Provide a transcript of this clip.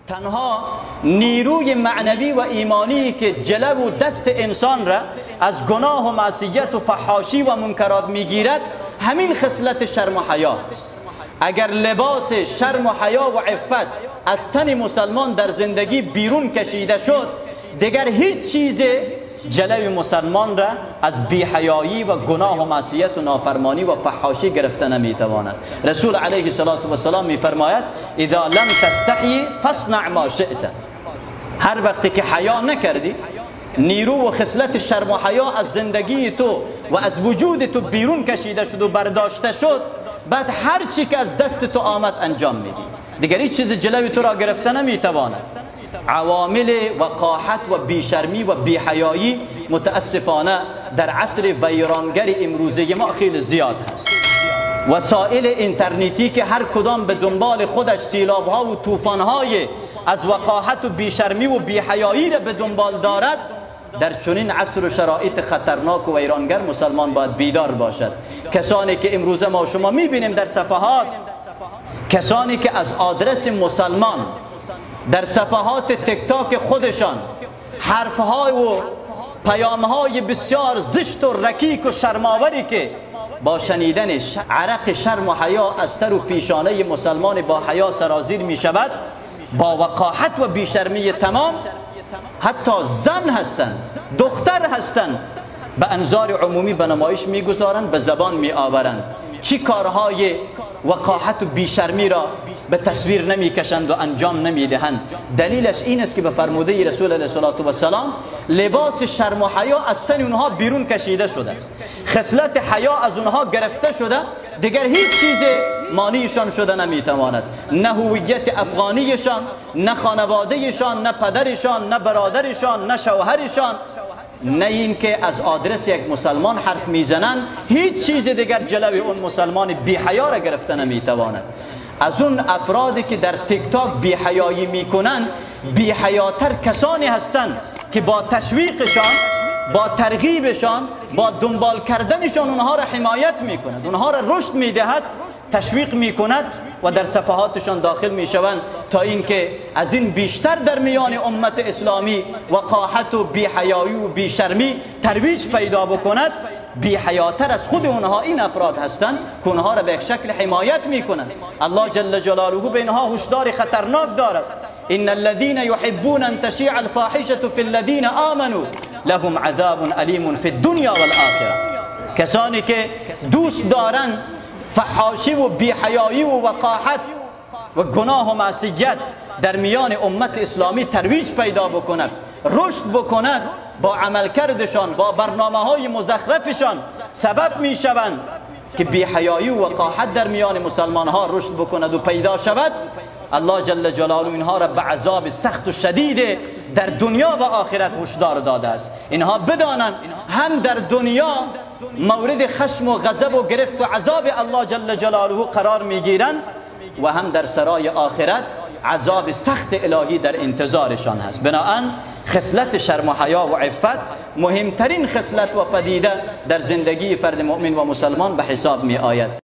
تنها نیروی معنوی و ایمانی که جلو و دست انسان را از گناه و معصیت و فحاشی و منکرات میگیرد همین خصلت شرم و حیا است. اگر لباس شرم و حیا و عفت از تن مسلمان در زندگی بیرون کشیده شد، دیگر هیچ چیز جلوی مسلمان را از بی‌حیایی و گناه و معصیت و نافرمانی و فحاشی گرفته نمیتواند. رسول علیه السلام میفرماید اذا لم تستحی فاصنع ما شئت. هر وقتی که حیا نکردی، نیرو و خصلت شرم و حیا از زندگی تو و از وجود تو بیرون کشیده شد و برداشته شد، بعد هر چی که از دست تو آمد انجام میدی، دیگر هیچ چیز جلوی تو را گرفته نمیتواند. عوامل وقاحت و بیشرمی و بیحیایی متاسفانه در عصر ویرانگر امروزه ما خیلی زیاد هست. وسایل اینترنتی که هر کدام به دنبال خودش سیلاب ها و طوفان های از وقاحت و بیشرمی و بیحیایی را به دنبال دارد، در چنین عصر و شرایط خطرناک و ویرانگر مسلمان باید بیدار باشد. کسانی که امروزه ما شما میبینیم در صفحات، کسانی که از آدرس مسلمان در صفحات تک تاک خودشان حرفهای و پیامهای بسیار زشت و رکیک و شرماوری که با شنیدن عرق شرم و حیا از سر و پیشانه مسلمان با حیا سرازیر می شود، با وقاحت و بیشرمی تمام، حتی زن هستند، دختر هستند، به انظار عمومی به نمایش می گذارند، به زبان می آورند. چی کارهای وقاحت و بیشرمی را به تصویر نمی کشند و انجام نمی دهند. دلیلش این است که به فرموده رسول علیه السلام لباس شرم و حیا از تن اونها بیرون کشیده شده است. خصلت حیا از اونها گرفته شده، دیگر هیچ چیز مانعشان شده نمی تواند. نه هویت افغانیشان، نه خانوادهشان، نه پدرشان، نه برادرشان، نه شوهرشان، نه این که از آدرس یک مسلمان حرف میزنن، هیچ چیز دیگر جلوی اون مسلمان بی حیا را گرفته نمیتواند. از اون افرادی که در تیک تاک بی حیایی میکنن، بی حیاتر کسانی هستند که با تشویقشان، با ترغیبشان، با دنبال کردنشان اونها را حمایت میکند، اونها را رشد میدهد، تشویق میکند و در صفحاتشان داخل میشوند تا اینکه از این بیشتر در میان امت اسلامی وقاحت و بی‌حیایی و بیشرمی ترویج پیدا بکند. بی‌حیاتر از خود اونها این افراد هستند که اونها را به یک شکل حمایت میکنند. الله جل جلاله به اینها هشدار خطرناک دارد: ان الذين يحبون ان تشيع الفاحشه في الذين آمنوا لهم عذاب علیم فی الدنیا والآخره. کسانی که دوست دارند فحاشی و بی‌حیایی و وقاحت و گناه و معصیت در میان امت اسلامی ترویج پیدا بکند، رشد بکند، با عملکردشان، با برنامه‌های مزخرفشان سبب میشوند که بی‌حیایی و وقاحت در میان مسلمان‌ها رشد بکند و پیدا شود. الله جل جلاله اینها را به عذاب سخت و شدید در دنیا و آخرت هشدار داده است. اینها بدانند هم در دنیا مورد خشم و غضب و گرفت و عذاب الله جل جلاله قرار میگیرند و هم در سرای آخرت عذاب سخت الهی در انتظارشان هست. بنابراین خصلت شرم و حیا و عفت مهمترین خصلت و پدیده در زندگی فرد مؤمن و مسلمان به حساب می آید.